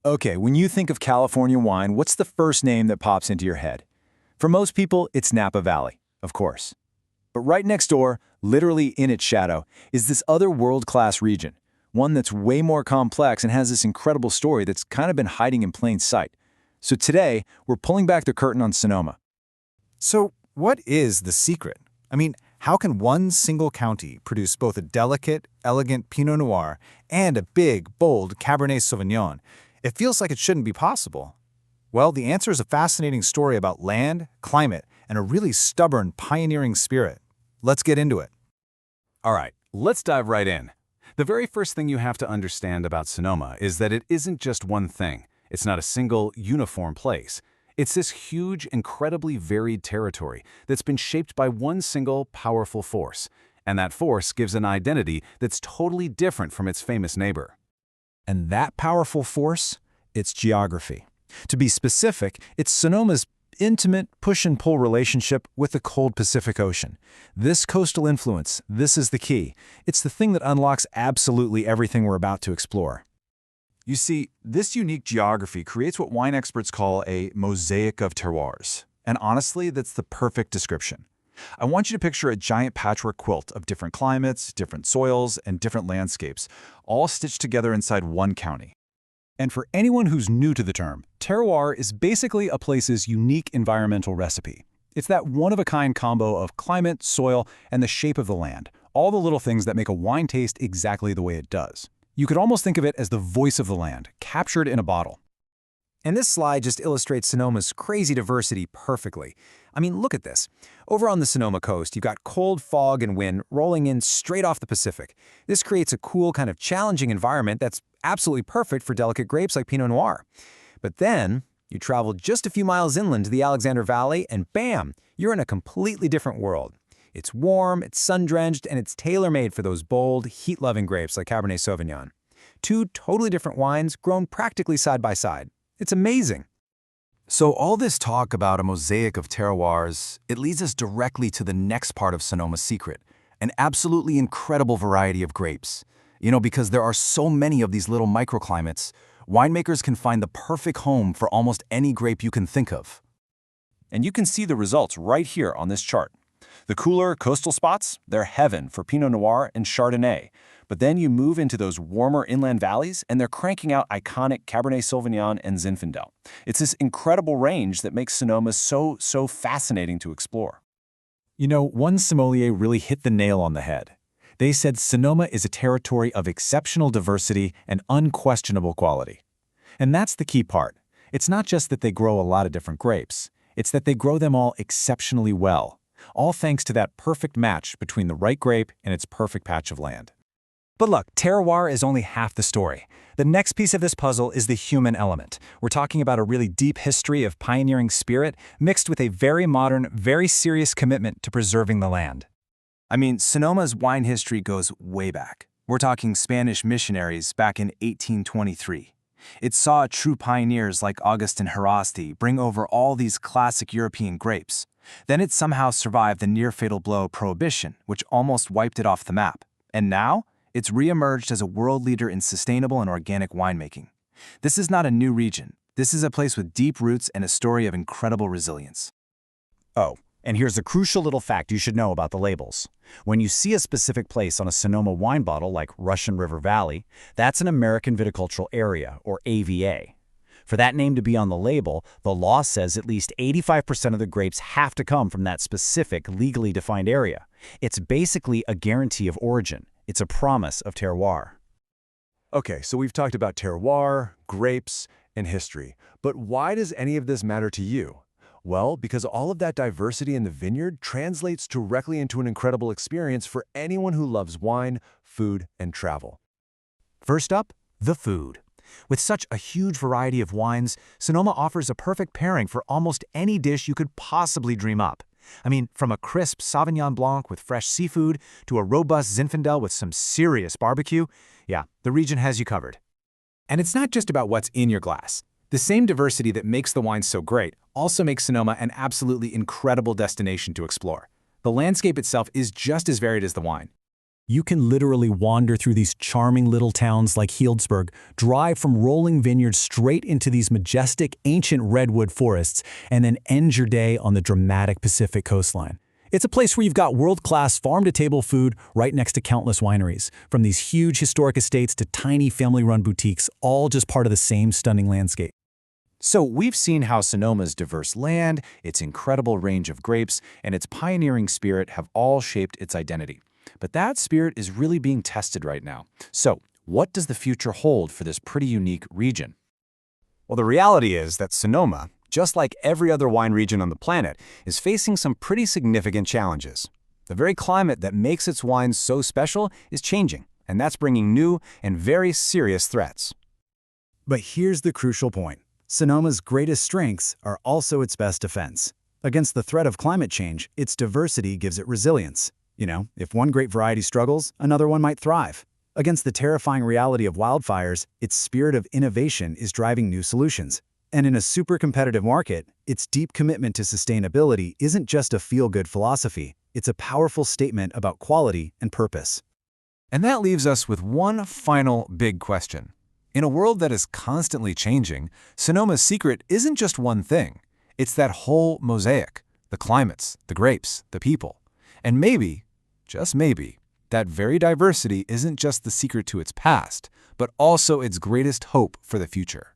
Okay, when you think of California wine, what's the first name that pops into your head? For most people, it's Napa Valley, of course. But right next door, literally in its shadow, is this other world-class region, one that's way more complex and has this incredible story that's kind of been hiding in plain sight. So today, we're pulling back the curtain on Sonoma. So, what is the secret? I mean, how can one single county produce both a delicate, elegant Pinot Noir and a big, bold Cabernet Sauvignon? It feels like it shouldn't be possible. Well, the answer is a fascinating story about land, climate, and a really stubborn, pioneering spirit. Let's get into it. All right, let's dive right in. The very first thing you have to understand about Sonoma is that it isn't just one thing. It's not a single, uniform place. It's this huge, incredibly varied territory that's been shaped by one single, powerful force. And that force gives an identity that's totally different from its famous neighbor. And that powerful force? It's geography. To be specific, it's Sonoma's intimate push-and-pull relationship with the cold Pacific Ocean. This coastal influence, this is the key. It's the thing that unlocks absolutely everything we're about to explore. You see, this unique geography creates what wine experts call a mosaic of terroirs. And honestly, that's the perfect description. I want you to picture a giant patchwork quilt of different climates, different soils, and different landscapes, all stitched together inside one county. And for anyone who's new to the term, terroir is basically a place's unique environmental recipe. It's that one-of-a-kind combo of climate, soil, and the shape of the land, all the little things that make a wine taste exactly the way it does. You could almost think of it as the voice of the land, captured in a bottle. And this slide just illustrates Sonoma's crazy diversity perfectly. I mean, look at this. Over on the Sonoma coast, you've got cold fog and wind rolling in straight off the Pacific. This creates a cool, kind of challenging environment that's absolutely perfect for delicate grapes like Pinot Noir. But then, you travel just a few miles inland to the Alexander Valley, and bam, you're in a completely different world. It's warm, it's sun-drenched, and it's tailor-made for those bold, heat-loving grapes like Cabernet Sauvignon. Two totally different wines grown practically side by side. It's amazing. So all this talk about a mosaic of terroirs, it leads us directly to the next part of Sonoma's secret, an absolutely incredible variety of grapes. You know, because there are so many of these little microclimates, winemakers can find the perfect home for almost any grape you can think of. And you can see the results right here on this chart. The cooler coastal spots, they're heaven for Pinot Noir and Chardonnay. But then you move into those warmer inland valleys, and they're cranking out iconic Cabernet Sauvignon and Zinfandel. It's this incredible range that makes Sonoma so fascinating to explore. You know, one sommelier really hit the nail on the head. They said Sonoma is a territory of exceptional diversity and unquestionable quality. And that's the key part. It's not just that they grow a lot of different grapes. It's that they grow them all exceptionally well, all thanks to that perfect match between the right grape and its perfect patch of land. But look, terroir is only half the story. The next piece of this puzzle is the human element. We're talking about a really deep history of pioneering spirit mixed with a very modern, very serious commitment to preserving the land. I mean, Sonoma's wine history goes way back. We're talking Spanish missionaries back in 1823. It saw true pioneers like Augustin Herrasti bring over all these classic European grapes. Then it somehow survived the near-fatal blow Prohibition, which almost wiped it off the map. And now, it's re-emerged as a world leader in sustainable and organic winemaking. This is not a new region. This is a place with deep roots and a story of incredible resilience. Oh, and here's a crucial little fact you should know about the labels. When you see a specific place on a Sonoma wine bottle like Russian River Valley, that's an American Viticultural Area, or AVA. For that name to be on the label, the law says at least 85% of the grapes have to come from that specific, legally defined area. It's basically a guarantee of origin. It's a promise of terroir. Okay, so we've talked about terroir, grapes, and history. But why does any of this matter to you? Well, because all of that diversity in the vineyard translates directly into an incredible experience for anyone who loves wine, food, and travel. First up, the food. With such a huge variety of wines, Sonoma offers a perfect pairing for almost any dish you could possibly dream up. I mean, from a crisp Sauvignon Blanc with fresh seafood to a robust Zinfandel with some serious barbecue, yeah, the region has you covered. And it's not just about what's in your glass. The same diversity that makes the wine so great also makes Sonoma an absolutely incredible destination to explore. The landscape itself is just as varied as the wine. You can literally wander through these charming little towns like Healdsburg, drive from rolling vineyards straight into these majestic ancient redwood forests, and then end your day on the dramatic Pacific coastline. It's a place where you've got world-class farm-to-table food right next to countless wineries, from these huge historic estates to tiny family-run boutiques, all just part of the same stunning landscape. So we've seen how Sonoma's diverse land, its incredible range of grapes, and its pioneering spirit have all shaped its identity. But that spirit is really being tested right now. So what does the future hold for this pretty unique region? Well, the reality is that Sonoma, just like every other wine region on the planet, is facing some pretty significant challenges. The very climate that makes its wines so special is changing, and that's bringing new and very serious threats. But here's the crucial point. Sonoma's greatest strengths are also its best defense. Against the threat of climate change, its diversity gives it resilience. If one grape variety struggles, another one might thrive. Against the terrifying reality of wildfires, its spirit of innovation is driving new solutions. And in a super competitive market, its deep commitment to sustainability isn't just a feel-good philosophy, it's a powerful statement about quality and purpose. And that leaves us with one final big question. In a world that is constantly changing, Sonoma's secret isn't just one thing. It's that whole mosaic, the climates, the grapes, the people. And maybe, just maybe, that very diversity isn't just the secret to its past, but also its greatest hope for the future.